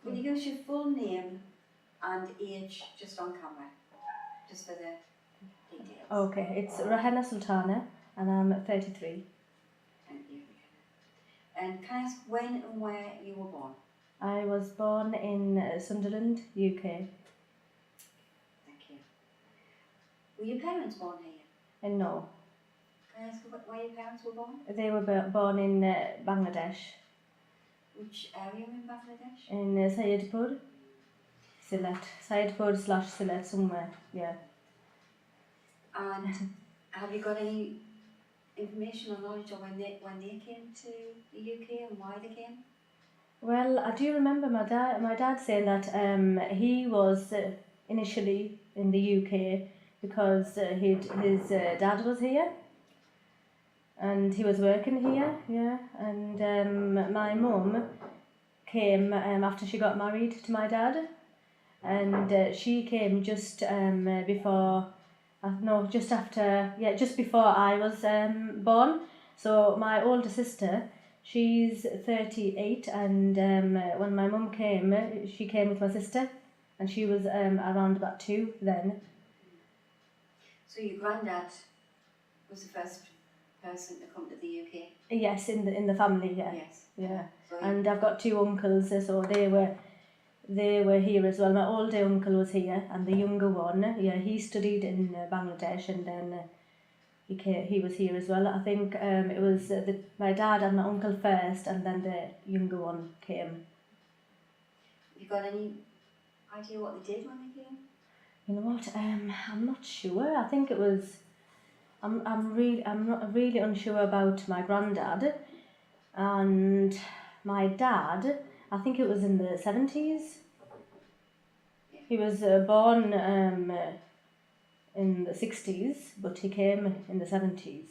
Will you give us your full name and age just on camera, just for the details? Okay, it's Rehanna Sultan and I'm 33. Thank you. And can I ask when and where you were born? I was born in Sunderland, UK. Thank you. Were your parents born here? And no, Can I ask where your parents were born? they were born in Bangladesh, Which area in Bangladesh? in Syedpur, Syedpur / Sylhet somewhere, yeah. And have you got any information or knowledge of when they came to the UK and why they came? Well, I do remember my dad saying that he was initially in the UK because his dad was here and he was working here, yeah. And my mum came after she got married to my dad, and she came just before, no, just after, yeah, just before I was born. So my older sister, she's 38, and when my mum came, she came with my sister, and she was around about 2 then. So your granddad was the first person to come to the UK? Yes, in the family, yeah. Yes. Yeah. So And I've got 2 uncles, so they were here as well. My older uncle was here, and the younger one, yeah, he studied in Bangladesh, and then he was here as well. I think it was my dad and my uncle first, and then the younger one came. have you got any idea what they did when they came? You know what? I'm not sure. I think it was. I'm not really unsure about my granddad, and my dad. I think it was in the 70s. He was born in the 60s, but he came in the 70s.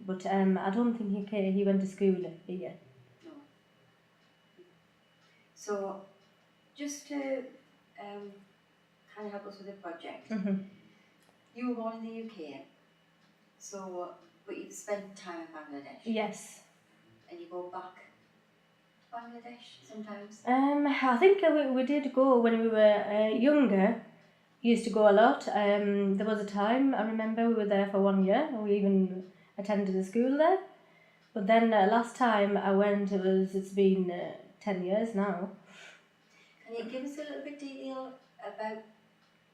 But I don't think he went to school here. No. So, just to kind of help us with the project, you were born in the UK, so but you've spent time in Bangladesh. Yes. And you go back to Bangladesh sometimes? I think we did go when we were younger. Used to go a lot. There was a time, I remember, we were there for 1 year. We even attended a school there. But then last time I went, it's been 10 years now. Can you give us a little bit detail about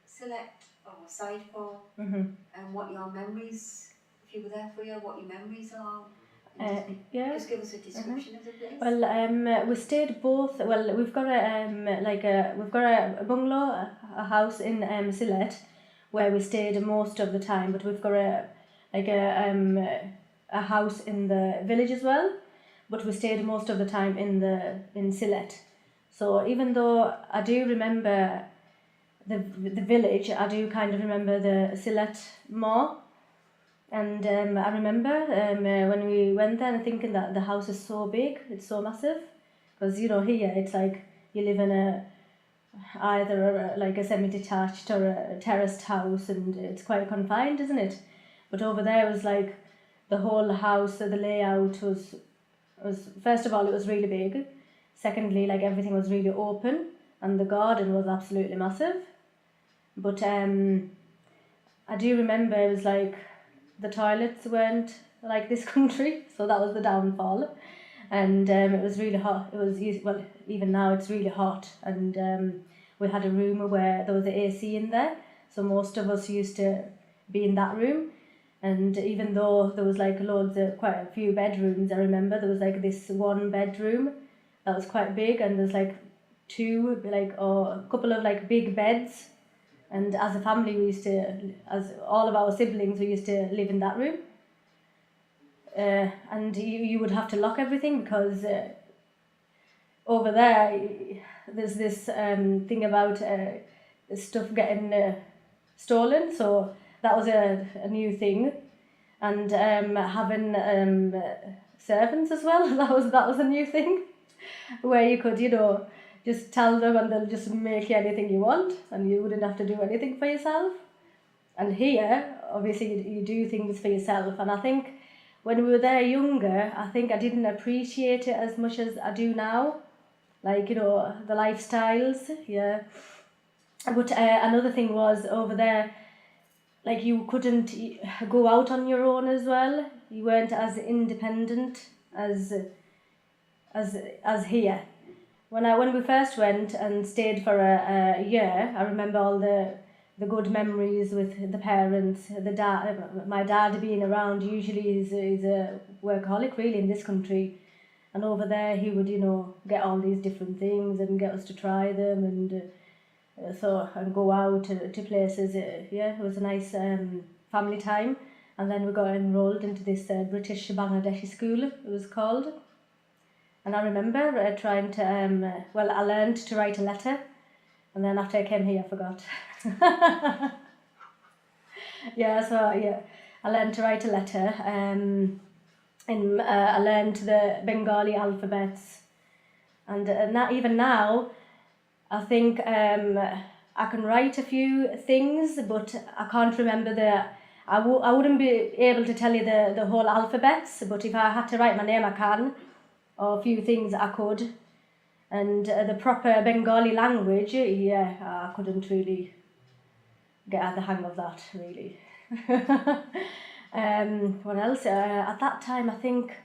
Sylhet or Syedpur and what your memories, if you were there for a year, what your memories are? Yeah. Just give us a description of the place. Well, we stayed both. Well, we've got a bungalow, a house in Sylhet, where we stayed most of the time. But we've got a house in the village as well. But we stayed most of the time in Sylhet. So even though I do remember the village, I do kind of remember the Sylhet more. And I remember when we went there and thinking that the house is so big, it's so massive. Because, here it's like you live in either like a semi-detached or a terraced house, and it's quite confined, isn't it? But over there it was like the whole house, the layout was first of all, it was really big. Secondly, like everything was really open, and the garden was absolutely massive. But I do remember it was like the toilets weren't like this country, so that was the downfall. And it was really hot. It was, well, even now it's really hot. And we had a room where there was an AC in there, so most of us used to be in that room. And even though there was like quite a few bedrooms, I remember there was like this 1 bedroom that was quite big, and there's like 2, or a couple of like big beds. And as a family, we used to, as all of our siblings, we used to live in that room. And you would have to lock everything because over there, there's this thing about stuff getting stolen. So that was a new thing. And having servants as well, that was a new thing, where you could, just tell them and they'll just make you anything you want, and you wouldn't have to do anything for yourself. And here, obviously, you do things for yourself. And I think when we were there younger, I think I didn't appreciate it as much as I do now. like, you know, the lifestyles, yeah. But another thing was over there, like you couldn't go out on your own as well. You weren't as independent as here. When we first went and stayed for a year, I remember all the good memories with the parents, the dad, my dad being around. Usually he's a workaholic really in this country, and over there he would, you know, get all these different things and get us to try them and and go out to places. Yeah, it was a nice family time. And then we got enrolled into this British Bangladeshi school, it was called. And I remember trying to, I learned to write a letter, and then after I came here, I forgot. I learned to write a letter, and I learned the Bengali alphabets, and even now, I think I can write a few things, but I can't remember I wouldn't be able to tell you the whole alphabets, but if I had to write my name, I can, or a few things I could. And the proper Bengali language, yeah, I couldn't really get the hang of that, really. What else? At that time, I think,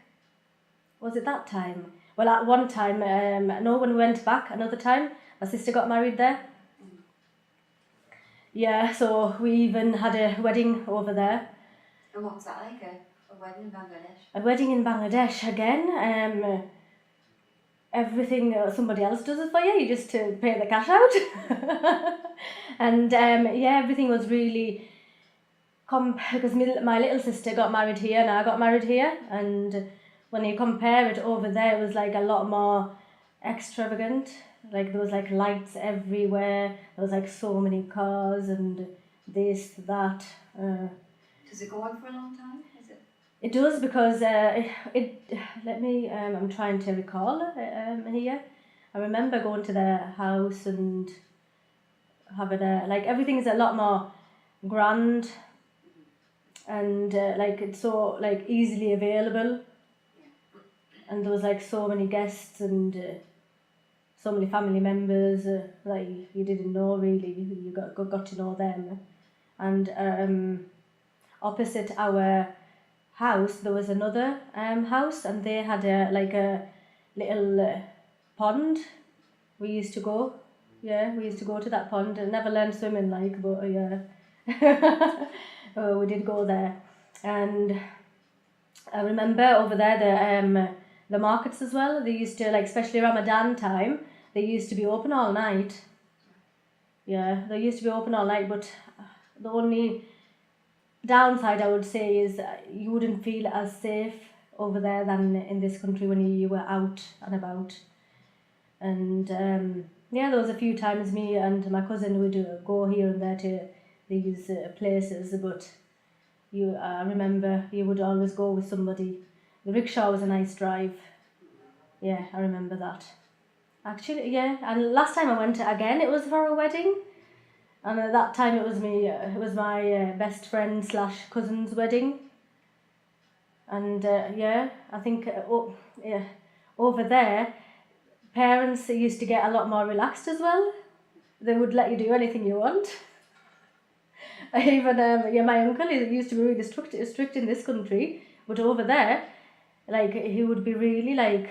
was it that time? Well, at one time, no, when we went back another time, my sister got married there. Yeah, so we even had a wedding over there. And what's that like, a wedding in Bangladesh? A wedding in Bangladesh again. Everything somebody else does it for you. You just pay the cash out. And everything was really because my little sister got married here and I got married here, and when you compare it over there, it was like a lot more extravagant. Like there was like lights everywhere. There was like so many cars and this, that. Does it go on for a long time? Is it? It does, because I'm trying to recall here. I remember going to their house and having everything's a lot more grand, and it's so like easily available, and there was like so many guests and so many family members that you didn't know really. You got to know them, and opposite our house there was another house, and they had a little pond. We used to go to that pond. I never learned swimming, but we did go there. And I remember over there the markets as well. They used to, especially Ramadan time, they used to be open all night. Yeah, they used to be open all night, but the only downside I would say is you wouldn't feel as safe over there than in this country when you were out and about. And there was a few times me and my cousin would go here and there to these places, but I remember you would always go with somebody. The rickshaw was a nice drive. Yeah, I remember that. Actually, yeah, and last time I went again, it was for a wedding. And at that time it was my best friend / cousin's wedding. And I think over there, parents used to get a lot more relaxed as well. They would let you do anything you want. Even my uncle, he used to be really strict in this country, but over there, he would be really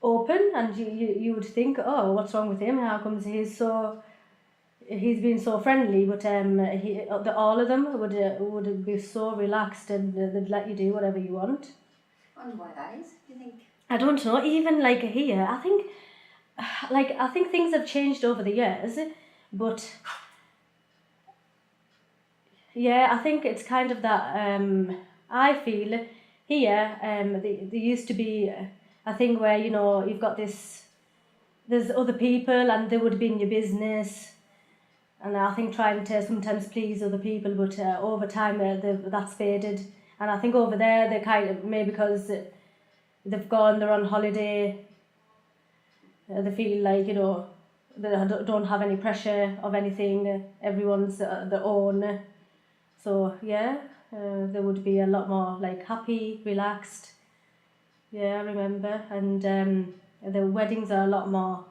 open, and you would think, oh, what's wrong with him? How comes he's been so friendly? But all of them would be so relaxed, and they'd let you do whatever you want. I wonder why that is, do you think? I don't know. Even here, I think things have changed over the years, but yeah, I think it's kind of that. I feel here, there used to be a thing where you've got there's other people and they would be in your business, and I think trying to sometimes please other people, but over time that's faded. And I think over there they kind of, maybe because they're on holiday, they feel they don't have any pressure of anything. Everyone's their own. So yeah, they would be a lot more happy, relaxed. Yeah, I remember. And the weddings are a lot more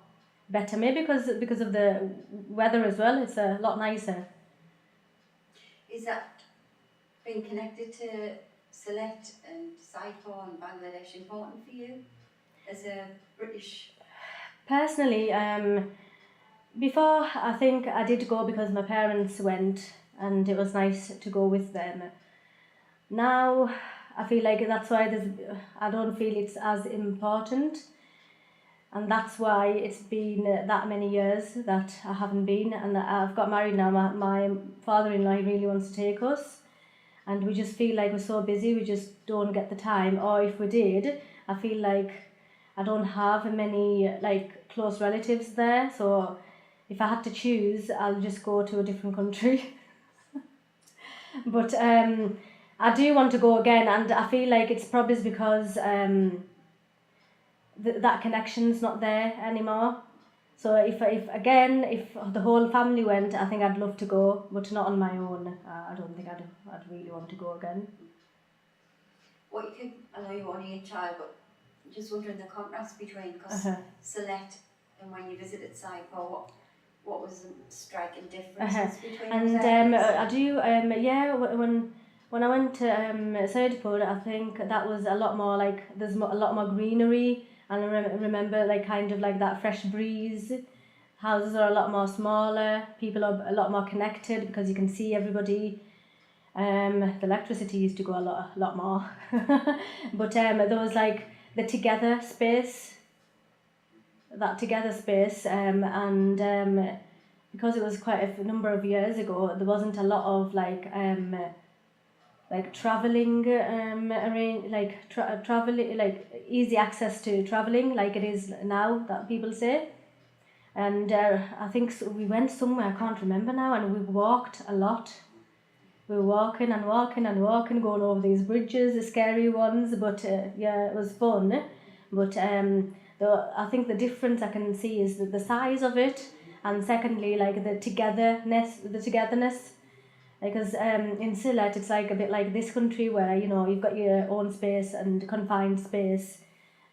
better. Maybe because of the weather as well. It's a lot nicer. Is that being connected to Sylhet and Syedpur and Bangladesh important for you as a British? Personally, before I think I did go because my parents went and it was nice to go with them. Now I feel like that's why I don't feel it's as important, and that's why it's been that many years that I haven't been. And I've got married now. My father-in-law really wants to take us, and we just feel like we're so busy we just don't get the time, or if we did, I feel like I don't have many like close relatives there, so if I had to choose I'll just go to a different country. But I do want to go again, and I feel like it's probably because that connection's not there anymore. So if the whole family went, I think I'd love to go, but not on my own. I don't think I'd really want to go again. What you could, I know you're only a child, but I'm just wondering the contrast between, because Sylhet and when you visited Syedpur, what was the striking differences between and those areas? I do when I went to Syedpur, I think that was a lot more like there's a lot more greenery, and I remember like kind of like that fresh breeze. Houses are a lot more smaller, people are a lot more connected because you can see everybody. The electricity used to go a lot more. But there was like the together space, and because it was quite a number of years ago, there wasn't a lot of like traveling traveling, like easy access to traveling like it is now that people say. And I think we went somewhere, I can't remember now, and we walked a lot. We were walking and walking and walking, going over these bridges, the scary ones, but yeah, it was fun. But I think the difference I can see is the size of it, and secondly, like the togetherness. Because in Sylhet, it's like a bit like this country where, you know, you've got your own space and confined space,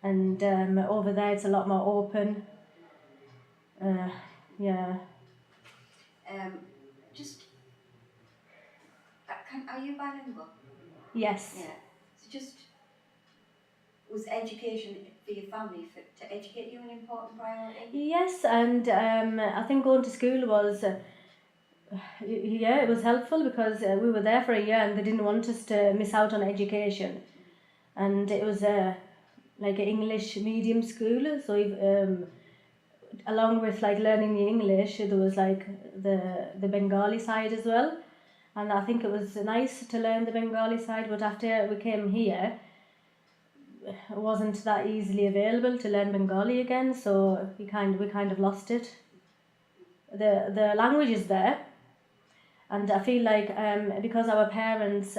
and over there it's a lot more open. Yeah. Just, are you bilingual? Yes. Yeah. So just, was education for your family, to educate you an important priority? Yes, and I think going to school was, it was helpful because we were there for a year and they didn't want us to miss out on education. And it was like an English medium school, so along with like learning the English, there was like the Bengali side as well. And I think it was nice to learn the Bengali side, but after we came here, it wasn't that easily available to learn Bengali again, so we kind of lost it. The language is there, and I feel like because our parents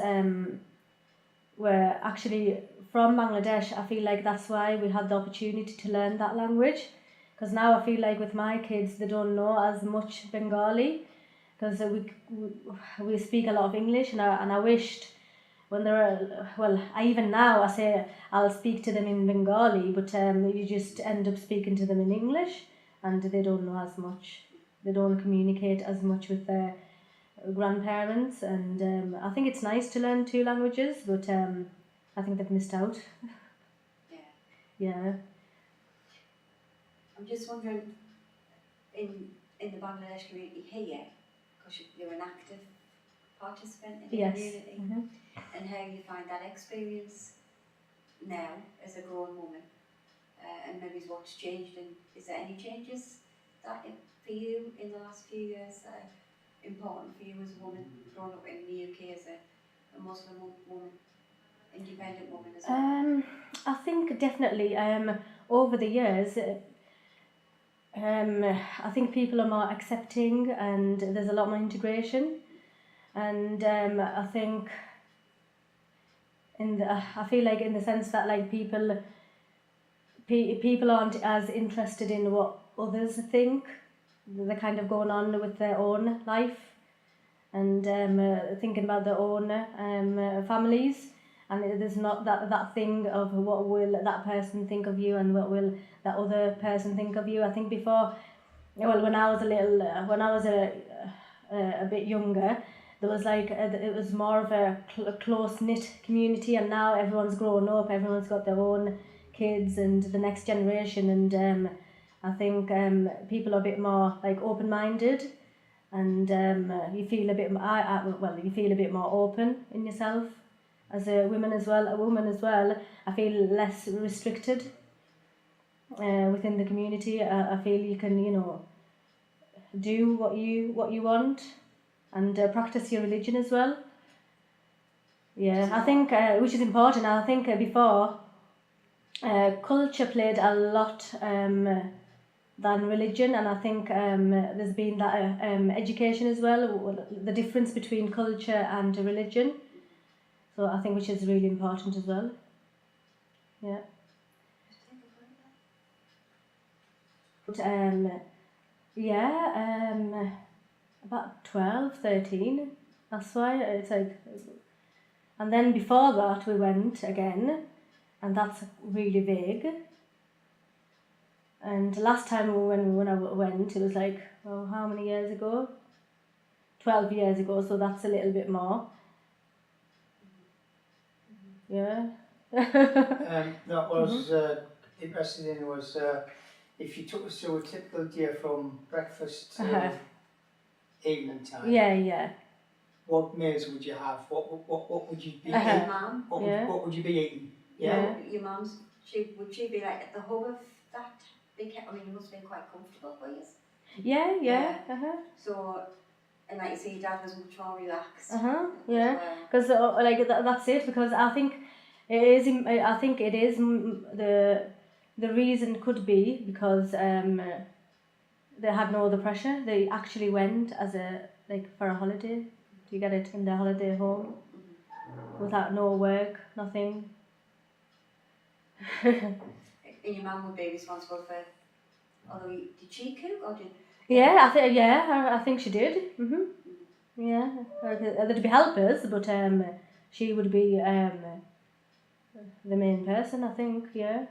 were actually from Bangladesh, I feel like that's why we had the opportunity to learn that language. Because now I feel like with my kids, they don't know as much Bengali, because we speak a lot of English, and I wished when even now I say I'll speak to them in Bengali, but you just end up speaking to them in English, and they don't know as much. They don't communicate as much with their grandparents, and I think it's nice to learn two languages, but I think they've missed out. Yeah. I'm just wondering, in the Bangladesh community here, because you're an active participant in the community, and how you find that experience now as a grown woman, and maybe what's changed, and is there any changes that for you in the last few years that are important for you as a woman growing up in the UK as a Muslim woman, independent woman as well? I think definitely over the years, I think people are more accepting and there's a lot more integration, and I think I feel like in the sense that like people aren't as interested in what others think. They're kind of going on with their own life and thinking about their own families, and there's not that thing of what will that person think of you and what will that other person think of you. I think before, well, when I was a bit younger, there was like it was more of a close knit community, and now everyone's grown up, everyone's got their own kids and the next generation, and I think people are a bit more like open minded, and you feel a bit you feel a bit more open in yourself as a woman as well. I feel less restricted within the community. I feel you can, do what you want, and practice your religion as well. Yeah, I think which is important. I think before culture played a lot than religion, and I think there's been that education as well, the difference between culture and religion. So I think which is really important as well. Yeah. About 12, 13. That's why it's like, and then before that we went again, and that's really vague. And last time when I went, it was like, oh, how many years ago? 12 years ago, so that's a little bit more. Yeah. That was interesting in was if you took us through a typical day from breakfast to evening time. Yeah. What meals would you have? What would you be Your eating? mum, What would you be eating? Yeah. your mum's, would she be like at the hub of that big, I mean, you must have been quite comfortable for you. Yeah. So, and like you say, your dad was much more relaxed. Yeah. Because like that's it. Because I think it is. I think it is the reason could be because they had no other pressure. They actually went as for a holiday. You get it in their holiday home without no work, nothing. And your mum would be responsible for. Although did she cook or did? Yeah, I think she did. Yeah, there'd be helpers, but she would be the main person, I think. Yeah.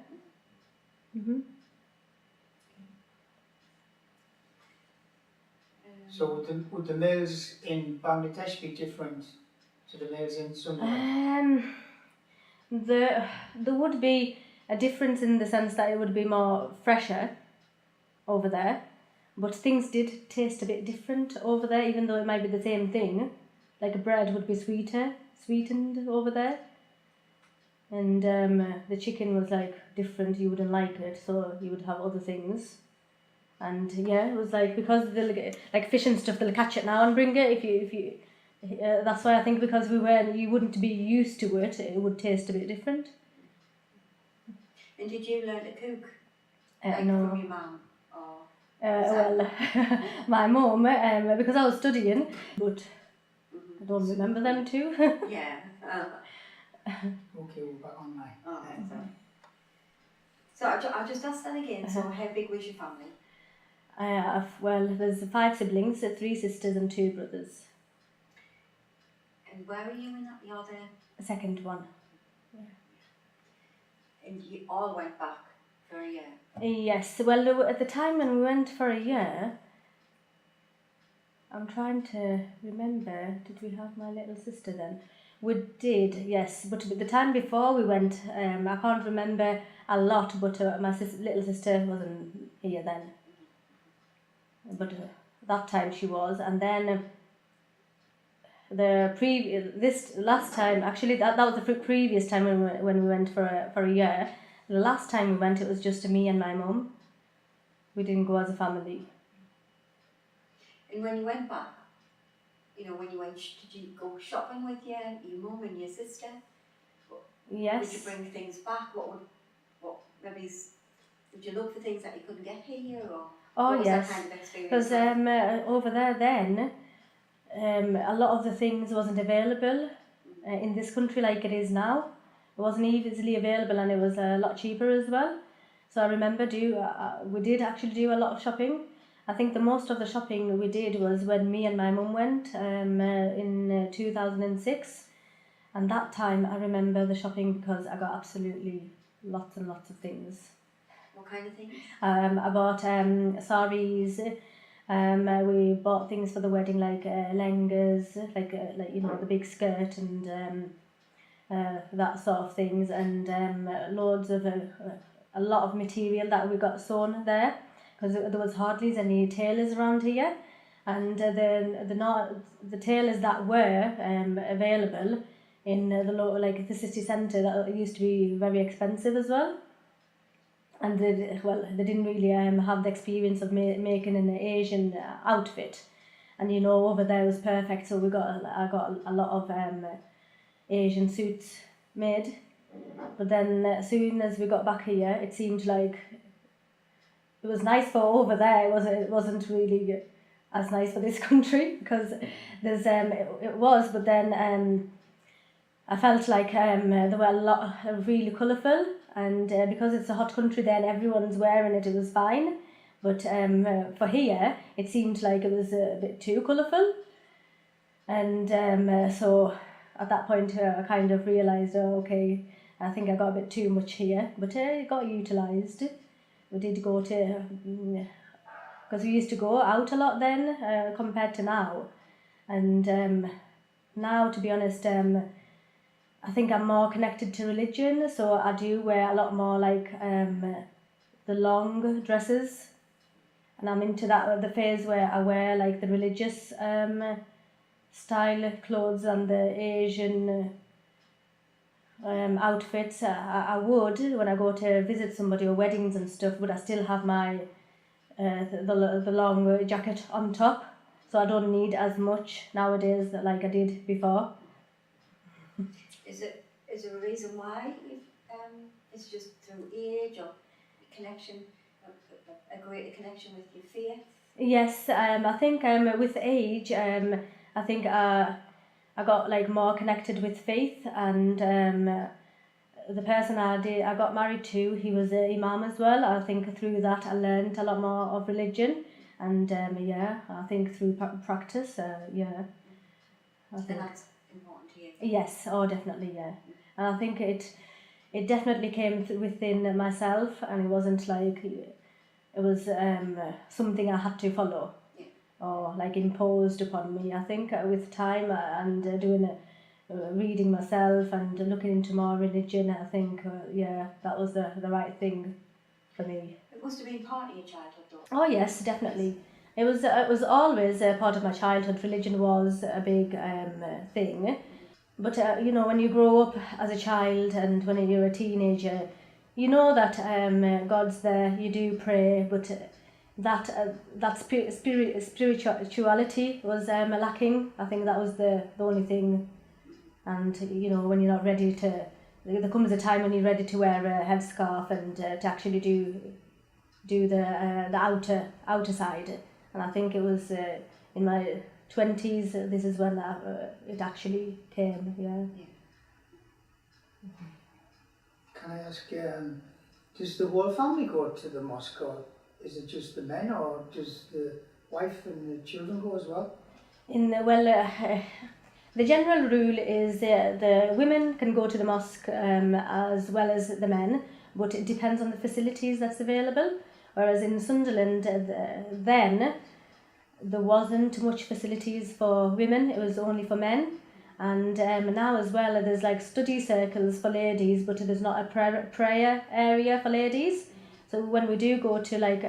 So would the meals in Bangladesh be different to the meals in Sunderland? There would be a difference in the sense that it would be more fresher over there, but things did taste a bit different over there, even though it might be the same thing. Like bread would be sweetened over there, and the chicken was like different. You wouldn't like it, so you would have other things. And yeah, it was like because they'll like fish and stuff, they'll catch it now and bring it. If you that's why I think because you wouldn't be used to it, it would taste a bit different. And did you learn to cook? No. From your mum? Well, my mum, because I was studying, but I don't remember them too. Yeah. Okay, we're back online. So I'll just ask that again. So how big was your family? Well, there's 5 siblings, 3 sisters and 2 brothers. And where were you in that? You're The second one. Yeah. And you all went back for a year? Yes, well, at the time when we went for a year, I'm trying to remember, did we have my little sister then? We did, yes, but the time before we went, I can't remember a lot, but my little sister wasn't here then. But that time she was, and then this last time, actually that was the previous time when we went for a year. The last time we went, it was just me and my mum. We didn't go as a family. And when you went back, when you went, did you go shopping with your mum and your sister? Yes. Would you bring things back? Would you look for things that you couldn't get here, or? Oh, what was yes. that kind of experience? Because over there then, a lot of the things wasn't available in this country like it is now. It wasn't easily available, and it was a lot cheaper as well. So I remember we did actually do a lot of shopping. I think the most of the shopping we did was when me and my mum went in 2006. And that time I remember the shopping because I got absolutely lots and lots of things. What kind of things? I bought saris. We bought things for the wedding like lehengas, like you know, the big skirt and that sort of things, and loads of a lot of material that we got sewn there, because there was hardly any tailors around here, and the tailors that were available in like the city centre, that used to be very expensive as well. And they didn't really have the experience of making an Asian outfit, and you know, over there was perfect. So I got a lot of Asian suits made. But then as soon as we got back here, it seemed like it was nice for over there. It wasn't really as nice for this country, because there's it was, but then I felt like there were a lot really colourful, and because it's a hot country, then everyone's wearing it. It was fine, but for here, it seemed like it was a bit too colourful, and so at that point, I kind of realised, oh, okay, I think I got a bit too much here, but it got utilised. We did go to, because we used to go out a lot then compared to now, and now, to be honest, I think I'm more connected to religion, so I do wear a lot more like the long dresses, and I'm into the phase where I wear like the religious style clothes and the Asian outfits. I would, when I go to visit somebody or weddings and stuff, but I still have my the long jacket on top, so I don't need as much nowadays like I did before. Is there a reason why it's just through age or connection, a greater connection with your faith? Yes, I think with age, I think I got like more connected with faith, and the person I got married to, he was an imam as well. I think through that I learned a lot more of religion, and I think through practice, I think. And that's important to you? Yes, oh definitely, yeah. And I think it definitely came within myself, and it wasn't like it was something I had to follow or like imposed upon me. I think with time and doing reading myself and looking into more religion, I think that was the right thing for me. It must have been part of your childhood though. Oh yes, definitely. It was always a part of my childhood. Religion was a big thing. But you know, when you grow up as a child and when you're a teenager, you know that God's there. You do pray, but that spirituality was lacking. I think that was the only thing. And you know, when you're not ready to, there comes a time when you're ready to wear a headscarf and to actually do the outer side. And I think it was in my 20s, this is when it actually came, yeah. Can I ask, does the whole family go to the mosque, or is it just the men, or does the wife and the children go as well? The general rule is the women can go to the mosque as well as the men, but it depends on the facilities that's available. Whereas in Sunderland, then there wasn't much facilities for women, it was only for men. And now as well, there's like study circles for ladies, but there's not a prayer area for ladies. So when we do go to like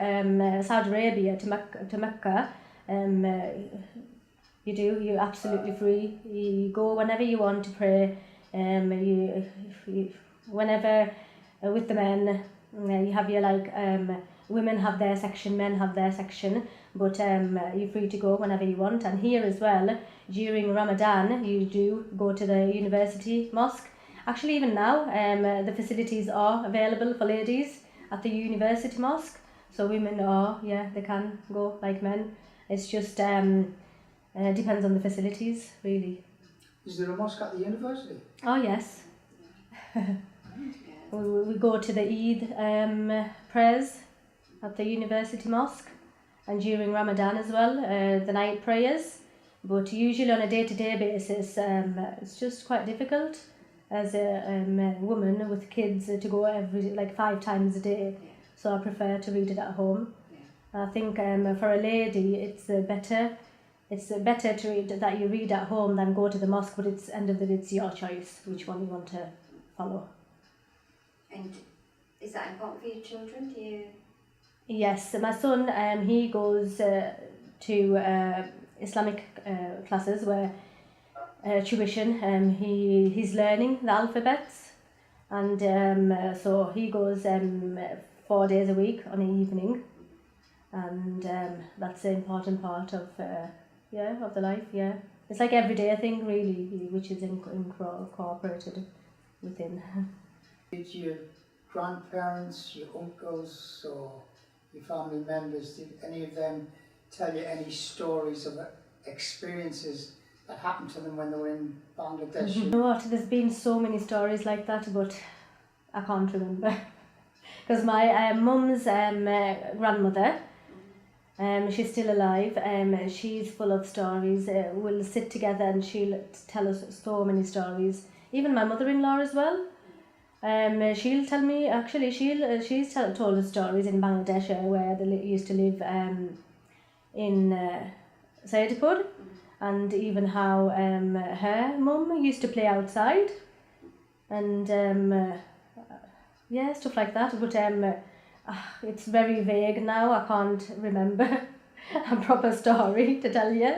Saudi Arabia, to Mecca, you're absolutely free. You go whenever you want to pray, whenever with the men, you have your like, women have their section, men have their section, but you're free to go whenever you want. And here as well, during Ramadan, you do go to the university mosque. Actually, even now, the facilities are available for ladies at the university mosque. So women they can go like men. It's just depends on the facilities, really. Is there a mosque at the university? Oh yes. We go to the Eid prayers at the university mosque, and during Ramadan as well, the night prayers. But usually on a day-to-day basis, it's just quite difficult as a woman with kids to go every 5 times a day. Yeah. So I prefer to read it at home. Yeah. I think for a lady, it's better to read that you read at home than go to the mosque. But it's end of the day, it's your choice which one you want to follow. And is that important for your children? Do you? Yes, my son he goes to Islamic classes where tuition. He's learning the alphabets, and so he goes 4 days a week on an evening, and that's an important part of of the life. Yeah, it's like everyday thing really, which is incorporated within. Did your grandparents, your uncles, or your family members, did any of them tell you any stories of experiences that happened to them when they were in Bangladesh? You know what? There's been so many stories like that, but I can't remember. Because my mum's grandmother, she's still alive. She's full of stories. We'll sit together and she'll tell us so many stories. Even my mother-in-law as well. She'll tell me. Actually, she's told us stories in Bangladesh where they used to live in Syedpur, and even how her mum used to play outside, and stuff like that. But it's very vague now. I can't remember a proper story to tell you.